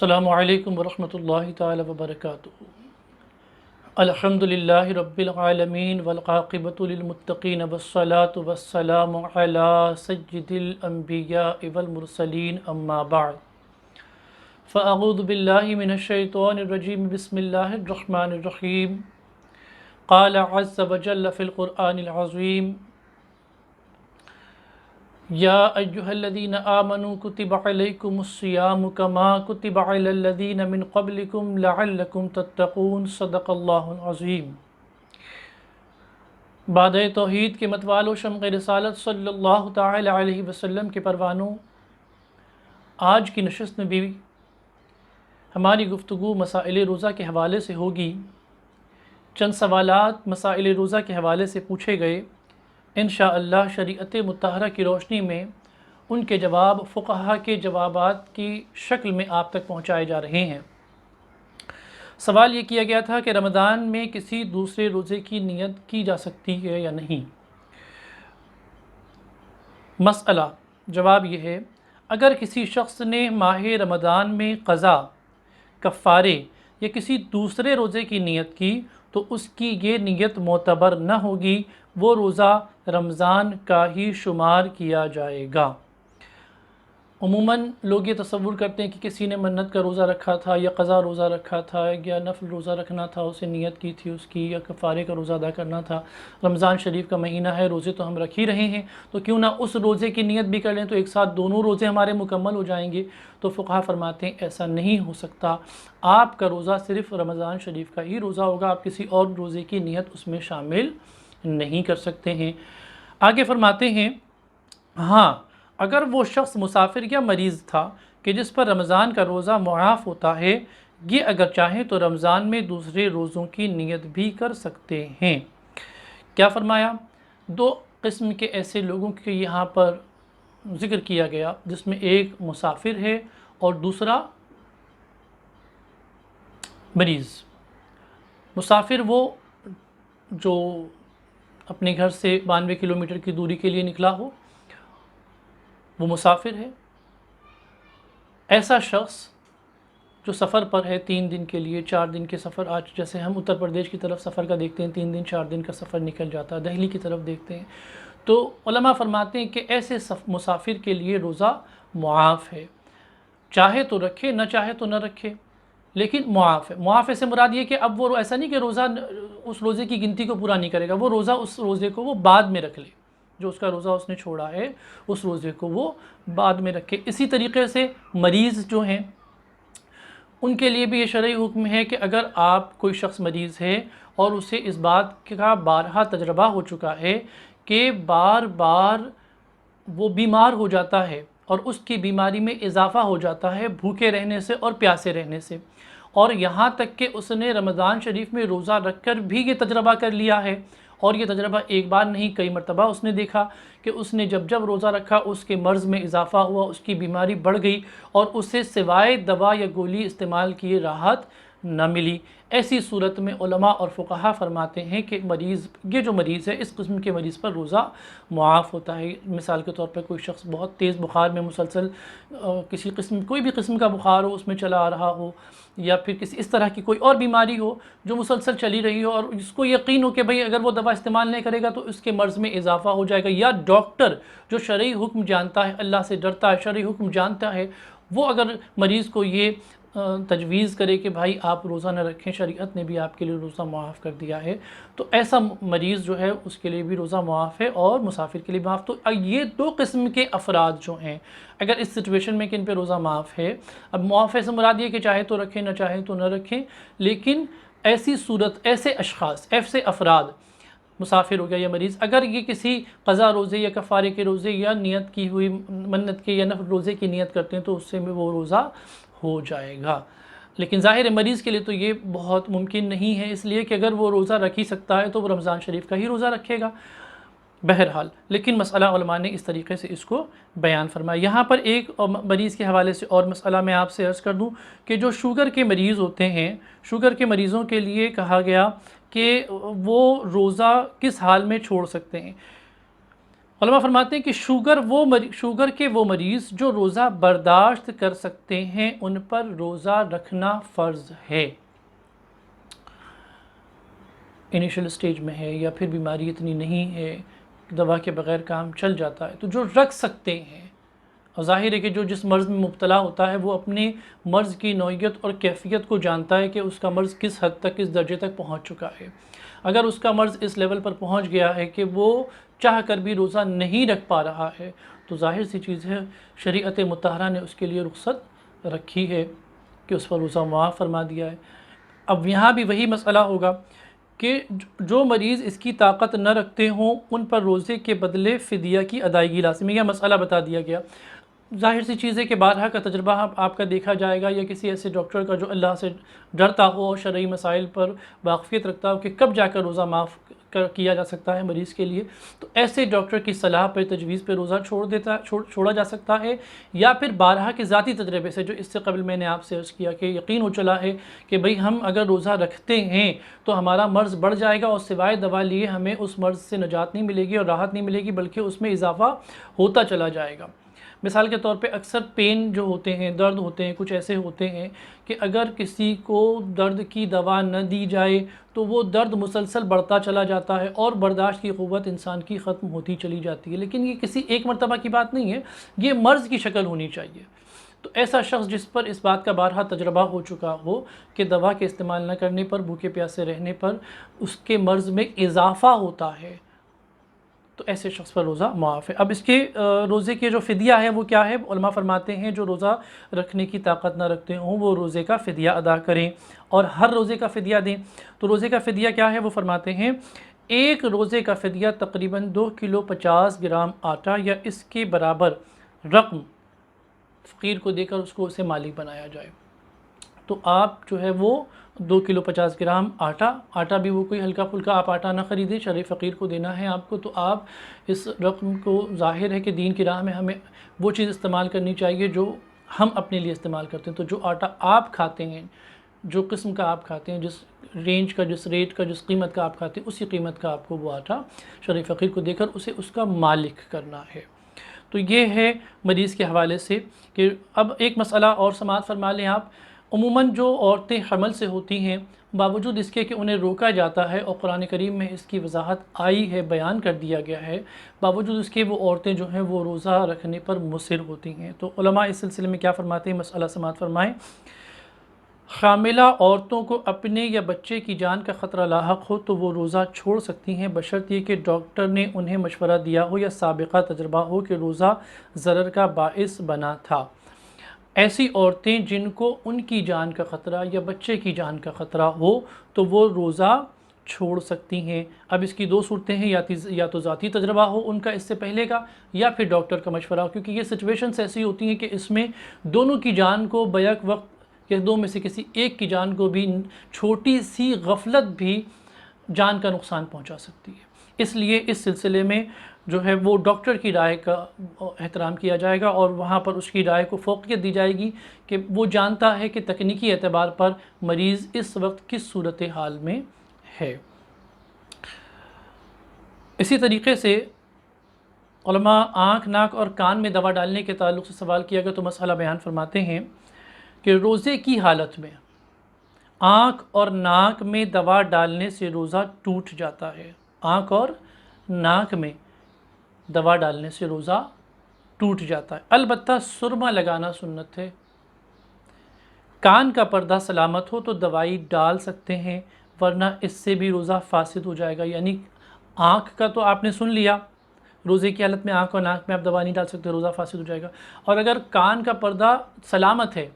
السلام علیکم ورحمۃ اللہ تعالی وبرکاتہ۔ الحمدللہ رب العالمین والعاقبۃ للمتقین والصلاة والسلام علی سید الانبیاء والمرسلین اما بعد فاعوذ باللہ من الشیطان الرجیم بسم اللہ الرحمن الرحیم۔ قال عز وجل فی القرآن العظیم یا ایہا الذین آمنوا کتب علیکم الصیام کما کتب علی الذین من قبلکم لعلکم تتقون۔ صدق اللہ العظیم۔ بعد توحید کے متوالو شمع رسالت صلی اللہ تعالی علیہ وسلم کے پروانوں، آج کی نشست میں بھی ہماری گفتگو مسائل روزہ کے حوالے سے ہوگی۔ چند سوالات مسائل روزہ کے حوالے سے پوچھے گئے، انشاءاللہ شریعت مطہرہ کی روشنی میں ان کے جواب فقہا کے جوابات کی شکل میں آپ تک پہنچائے جا رہے ہیں۔ سوال یہ کیا گیا تھا کہ رمضان میں کسی دوسرے روزے کی نیت کی جا سکتی ہے یا نہیں۔ مسئلہ جواب یہ ہے، اگر کسی شخص نے ماہ رمضان میں قضا، کفارے یا کسی دوسرے روزے کی نیت کی تو اس کی یہ نیت معتبر نہ ہوگی، وہ روزہ رمضان کا ہی شمار کیا جائے گا۔ عموماً لوگ یہ تصور کرتے ہیں کہ کسی نے منت کا روزہ رکھا تھا یا قضا روزہ رکھا تھا یا نفل روزہ رکھنا تھا، اسے نیت کی تھی اس کی، یا کفارے کا روزہ ادا کرنا تھا۔ رمضان شریف کا مہینہ ہے، روزے تو ہم رکھ ہی رہے ہیں، تو کیوں نہ اس روزے کی نیت بھی کر لیں، تو ایک ساتھ دونوں روزے ہمارے مکمل ہو جائیں گے۔ تو فقہا فرماتے ہیں ایسا نہیں ہو سکتا، آپ کا روزہ صرف رمضان شریف کا ہی روزہ ہوگا، آپ کسی اور روزے کی نیت اس میں شامل نہیں کر سکتے ہیں۔ آگے فرماتے ہیں، ہاں اگر وہ شخص مسافر یا مریض تھا کہ جس پر رمضان کا روزہ معاف ہوتا ہے، یہ اگر چاہیں تو رمضان میں دوسرے روزوں کی نیت بھی کر سکتے ہیں۔ کیا فرمایا؟ دو قسم کے ایسے لوگوں کے یہاں پر ذکر کیا گیا، جس میں ایک مسافر ہے اور دوسرا مریض۔ مسافر وہ جو اپنے گھر سے 92 کلومیٹر کی دوری کے لیے نکلا ہو، وہ مسافر ہے۔ ایسا شخص جو سفر پر ہے 3 دن کے لیے، 4 دن کے سفر، آج جیسے ہم اتر پردیش کی طرف سفر کا دیکھتے ہیں، 3 دن 4 دن کا سفر نکل جاتا ہے، دہلی کی طرف دیکھتے ہیں، تو علماء فرماتے ہیں کہ ایسے مسافر کے لیے روزہ معاف ہے، چاہے تو رکھے نہ چاہے تو نہ رکھے، لیکن معاف ہے۔ معاف سے مراد یہ کہ اب وہ ایسا نہیں کہ روزہ اس روزے کی گنتی کو پورا نہیں کرے گا، وہ روزہ اس روزے کو وہ بعد میں رکھ لے، جو اس کا روزہ اس نے چھوڑا ہے اس روزے کو وہ بعد میں رکھے۔ اسی طریقے سے مریض جو ہیں ان کے لیے بھی یہ شرعی حکم ہے کہ اگر آپ کوئی شخص مریض ہے اور اسے اس بات کا بارہا تجربہ ہو چکا ہے کہ بار بار وہ بیمار ہو جاتا ہے اور اس کی بیماری میں اضافہ ہو جاتا ہے بھوکے رہنے سے اور پیاسے رہنے سے، اور یہاں تک کہ اس نے رمضان شریف میں روزہ رکھ کر بھی یہ تجربہ کر لیا ہے، اور یہ تجربہ ایک بار نہیں کئی مرتبہ اس نے دیکھا کہ اس نے جب جب روزہ رکھا اس کے مرض میں اضافہ ہوا، اس کی بیماری بڑھ گئی اور اسے سوائے دوا یا گولی استعمال کیے راحت نہ ملی۔ ایسی صورت میں علماء اور فقہا فرماتے ہیں کہ یہ جو مریض ہے، اس قسم کے مریض پر روزہ معاف ہوتا ہے۔ مثال کے طور پر کوئی شخص بہت تیز بخار میں مسلسل کوئی بھی قسم کا بخار ہو، اس میں چلا آ رہا ہو، یا پھر کسی اس طرح کی کوئی اور بیماری ہو جو مسلسل چلی رہی ہو اور اس کو یقین ہو کہ بھئی اگر وہ دوا استعمال نہیں کرے گا تو اس کے مرض میں اضافہ ہو جائے گا، یا ڈاکٹر جو شرعی حکم جانتا ہے، اللہ سے ڈرتا ہے، شرعی حکم جانتا ہے، وہ اگر مریض کو یہ تجویز کرے کہ بھائی آپ روزہ نہ رکھیں، شریعت نے بھی آپ کے لیے روزہ معاف کر دیا ہے، تو ایسا مریض جو ہے اس کے لیے بھی روزہ معاف ہے اور مسافر کے لیے معاف۔ تو یہ دو قسم کے افراد جو ہیں، اگر اس سچویشن میں کہ ان پہ روزہ معاف ہے، اب معاف سے مراد یہ کہ چاہے تو رکھیں نہ چاہے تو نہ رکھیں، لیکن ایسی صورت، ایسے اشخاص، ایسے افراد، مسافر ہو گیا یا مریض، اگر یہ کسی قضا روزے یا کفارے کے روزے یا نیت کی ہوئی منت کے یا نفل روزے کی نیت کرتے ہیں تو اس سے وہ روزہ ہو جائے گا۔ لیکن ظاہر مریض کے لیے تو یہ بہت ممکن نہیں ہے، اس لیے کہ اگر وہ روزہ رکھ ہی سکتا ہے تو وہ رمضان شریف کا ہی روزہ رکھے گا بہرحال۔ لیکن مسئلہ علماء نے اس طریقے سے اس کو بیان فرمایا۔ یہاں پر ایک مریض کے حوالے سے اور مسئلہ میں آپ سے عرض کر دوں کہ جو شوگر کے مریض ہوتے ہیں، شوگر کے مریضوں کے لیے کہا گیا کہ وہ روزہ کس حال میں چھوڑ سکتے ہیں۔ علماء فرماتے ہیں کہ شوگر کے وہ مریض جو روزہ برداشت کر سکتے ہیں ان پر روزہ رکھنا فرض ہے، انیشل سٹیج میں ہے یا پھر بیماری اتنی نہیں ہے، دوا کے بغیر کام چل جاتا ہے، تو جو رکھ سکتے ہیں، اور ظاہر ہے کہ جو جس مرض میں مبتلا ہوتا ہے وہ اپنے مرض کی نوعیت اور کیفیت کو جانتا ہے کہ اس کا مرض کس حد تک، کس درجے تک پہنچ چکا ہے۔ اگر اس کا مرض اس لیول پر پہنچ گیا ہے کہ وہ چاہ کر بھی روزہ نہیں رکھ پا رہا ہے، تو ظاہر سی چیز ہے شریعت مطہرہ نے اس کے لیے رخصت رکھی ہے کہ اس پر روزہ معاف فرما دیا ہے۔ اب یہاں بھی وہی مسئلہ ہوگا کہ جو مریض اس کی طاقت نہ رکھتے ہوں ان پر روزے کے بدلے فدیہ کی ادائیگی لازم ہے، یہ مسئلہ بتا دیا گیا۔ ظاہر سی چیز ہے کہ بارہا کا تجربہ آپ کا دیکھا جائے گا، یا کسی ایسے ڈاکٹر کا جو اللہ سے ڈرتا ہو اور شرعی مسائل پر واقفیت رکھتا ہو کہ کب جا کر روزہ معاف کیا جا سکتا ہے مریض کے لیے، تو ایسے ڈاکٹر کی صلاح پہ، تجویز پہ روزہ چھوڑا جا سکتا ہے، یا پھر بارہا کے ذاتی تجربے سے جو اس سے قبل میں نے آپ سے عرض کیا کہ یقین ہو چلا ہے کہ بھئی ہم اگر روزہ رکھتے ہیں تو ہمارا مرض بڑھ جائے گا اور سوائے دوا لیے ہمیں اس مرض سے نجات نہیں ملے گی اور راحت نہیں ملے گی، بلکہ اس میں اضافہ ہوتا چلا جائے گا۔ مثال کے طور پہ اکثر پین جو ہوتے ہیں، درد ہوتے ہیں، کچھ ایسے ہوتے ہیں کہ اگر کسی کو درد کی دوا نہ دی جائے تو وہ درد مسلسل بڑھتا چلا جاتا ہے اور برداشت کی قوت انسان کی ختم ہوتی چلی جاتی ہے۔ لیکن یہ کسی ایک مرتبہ کی بات نہیں ہے، یہ مرض کی شکل ہونی چاہیے۔ تو ایسا شخص جس پر اس بات کا بارہا تجربہ ہو چکا ہو کہ دوا کے استعمال نہ کرنے پر، بھوکے پیاسے رہنے پر اس کے مرض میں اضافہ ہوتا ہے، تو ایسے شخص پر روزہ معاف ہے۔ اب اس کے روزے کے جو فدیہ ہے وہ کیا ہے؟ علماء فرماتے ہیں جو روزہ رکھنے کی طاقت نہ رکھتے ہوں وہ روزے کا فدیہ ادا کریں اور ہر روزے کا فدیہ دیں۔ تو روزے کا فدیہ کیا ہے؟ وہ فرماتے ہیں ایک روزے کا فدیہ تقریباً 2 کلو 50 گرام آٹا یا اس کے برابر رقم فقیر کو دے کر اسے مالک بنایا جائے۔ تو آپ جو ہے وہ 2 کلو 50 گرام آٹا بھی وہ کوئی ہلکا پھلکا آپ آٹا نہ خریدیں، شرعی فقیر کو دینا ہے آپ کو، تو آپ اس رقم کو، ظاہر ہے کہ دین کی راہ میں ہمیں وہ چیز استعمال کرنی چاہیے جو ہم اپنے لیے استعمال کرتے ہیں۔ تو جو آٹا آپ کھاتے ہیں، جو قسم کا آپ کھاتے ہیں، جس رینج کا، جس ریٹ کا، جس قیمت کا آپ کھاتے ہیں، اسی قیمت کا آپ کو وہ آٹا شرعی فقیر کو دے کر اسے اس کا مالک کرنا ہے۔ تو یہ ہے مریض کے حوالے سے۔ کہ اب ایک مسئلہ اور سماعت فرما لیں آپ، عموماً جو عورتیں حمل سے ہوتی ہیں باوجود اس کے کہ انہیں روکا جاتا ہے اور قرآن کریم میں اس کی وضاحت آئی ہے، بیان کر دیا گیا ہے، باوجود اس کے وہ عورتیں جو ہیں وہ روزہ رکھنے پر مصر ہوتی ہیں۔ تو علماء اس سلسلے میں کیا فرماتے ہیں؟ مسئلہ سماعت فرمائیں۔ حاملہ عورتوں کو اپنے یا بچے کی جان کا خطرہ لاحق ہو تو وہ روزہ چھوڑ سکتی ہیں بشرط یہ کہ ڈاکٹر نے انہیں مشورہ دیا ہو یا سابقہ تجربہ ہو کہ روزہ ضرر کا باعث بنا تھا۔ ایسی عورتیں جن کو ان کی جان کا خطرہ یا بچے کی جان کا خطرہ ہو تو وہ روزہ چھوڑ سکتی ہیں۔ اب اس کی دو صورتیں ہیں، یا تو ذاتی تجربہ ہو ان کا اس سے پہلے کا، یا پھر ڈاکٹر کا مشورہ ہو، کیونکہ یہ سچویشنز ایسی ہوتی ہیں کہ اس میں دونوں کی جان کو بیک وقت، کہ دو میں سے کسی ایک کی جان کو بھی چھوٹی سی غفلت بھی جان کا نقصان پہنچا سکتی ہے۔ اس لیے اس سلسلے میں جو ہے وہ ڈاکٹر کی رائے کا احترام کیا جائے گا اور وہاں پر اس کی رائے کو فوقیت دی جائے گی کہ وہ جانتا ہے کہ تکنیکی اعتبار پر مریض اس وقت کس صورتحال میں ہے۔ اسی طریقے سے علماء آنکھ، ناک اور کان میں دوا ڈالنے کے تعلق سے سوال کیا گیا تو مسئلہ بیان فرماتے ہیں کہ روزے کی حالت میں آنکھ اور ناک میں دوا ڈالنے سے روزہ ٹوٹ جاتا ہے۔ آنکھ اور ناک میں دوا ڈالنے سے روزہ ٹوٹ جاتا ہے، البتہ سرما لگانا سنت ہے۔ کان کا پردہ سلامت ہو تو دوائی ڈال سکتے ہیں، ورنہ اس سے بھی روزہ فاسد ہو جائے گا۔ یعنی آنکھ کا تو آپ نے سن لیا، روزے کی حالت میں آنکھ اور ناک میں آپ دوا نہیں ڈال سکتے، روزہ فاسد ہو جائے گا۔ اور اگر کان کا پردہ سلامت ہے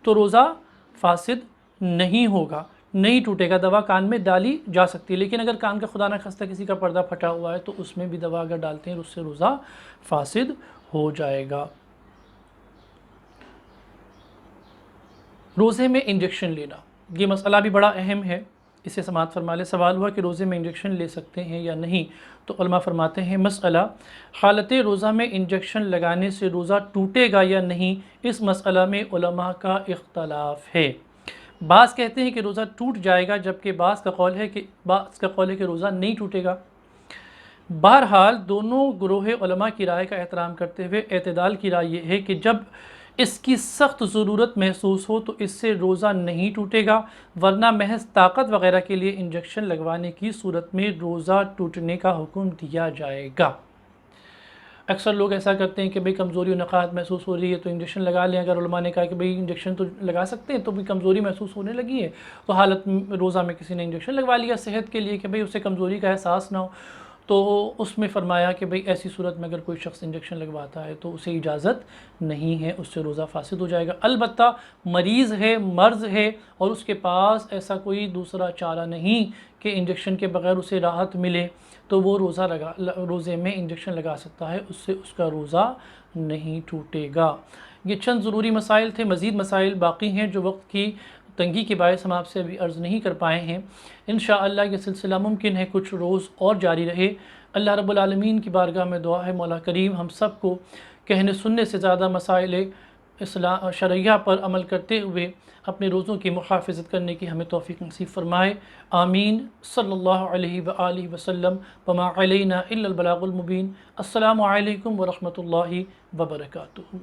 تو روزہ فاسد نہیں ہوگا، نہیں ٹوٹے گا، دوا کان میں ڈالی جا سکتی ہے۔ لیکن اگر کان کا خدا نہ خواستہ کسی کا پردہ پھٹا ہوا ہے تو اس میں بھی دوا اگر ڈالتے ہیں اس سے روزہ فاسد ہو جائے گا۔ روزے میں انجیکشن لینا، یہ مسئلہ بھی بڑا اہم ہے، اسے سماعت فرما لے۔ سوال ہوا کہ روزے میں انجیکشن لے سکتے ہیں یا نہیں، تو علماء فرماتے ہیں مسئلہ حالت روزہ میں انجیکشن لگانے سے روزہ ٹوٹے گا یا نہیں، اس مسئلہ میں علماء کا اختلاف ہے۔ بعض کہتے ہیں کہ روزہ ٹوٹ جائے گا، جبکہ بعض کا قول ہے کہ روزہ نہیں ٹوٹے گا۔ بہرحال دونوں گروہ علماء کی رائے کا احترام کرتے ہوئے اعتدال کی رائے یہ ہے کہ جب اس کی سخت ضرورت محسوس ہو تو اس سے روزہ نہیں ٹوٹے گا، ورنہ محض طاقت وغیرہ کے لیے انجیکشن لگوانے کی صورت میں روزہ ٹوٹنے کا حکم دیا جائے گا۔ اکثر لوگ ایسا کرتے ہیں کہ بھئی کمزوری و نقاہت محسوس ہو رہی ہے تو انجیکشن لگا لیں۔ اگر علماء نے کہا کہ بھئی انجیکشن تو لگا سکتے ہیں تو بھی کمزوری محسوس ہونے لگی ہے تو حالت روزہ میں کسی نے انجیکشن لگوا لیا صحت کے لیے کہ بھئی اسے کمزوری کا احساس نہ ہو، تو اس میں فرمایا کہ بھئی ایسی صورت میں اگر کوئی شخص انجیکشن لگواتا ہے تو اسے اجازت نہیں ہے، اس سے روزہ فاسد ہو جائے گا۔ البتہ مریض ہے، مرض ہے اور اس کے پاس ایسا کوئی دوسرا چارہ نہیں کہ انجیکشن کے بغیر اسے راحت ملے تو وہ روزے میں انجیکشن لگا سکتا ہے، اس سے اس کا روزہ نہیں ٹوٹے گا۔ یہ چند ضروری مسائل تھے، مزید مسائل باقی ہیں جو وقت کی تنگی کے باعث ہم آپ سے ابھی عرض نہیں کر پائے ہیں۔ انشاءاللہ یہ سلسلہ ممکن ہے کچھ روز اور جاری رہے۔ اللہ رب العالمین کی بارگاہ میں دعا ہے مولا کریم ہم سب کو کہنے سننے سے زیادہ مسائل شرعیہ پر عمل کرتے ہوئے اپنے روزوں کی محافظت کرنے کی ہمیں توفیق نصیب فرمائے، آمین۔ صلی اللہ علیہ وآلہ وسلم، وما علینا الا البلاغ المبین۔ السلام علیکم ورحمۃ اللہ وبرکاتہ۔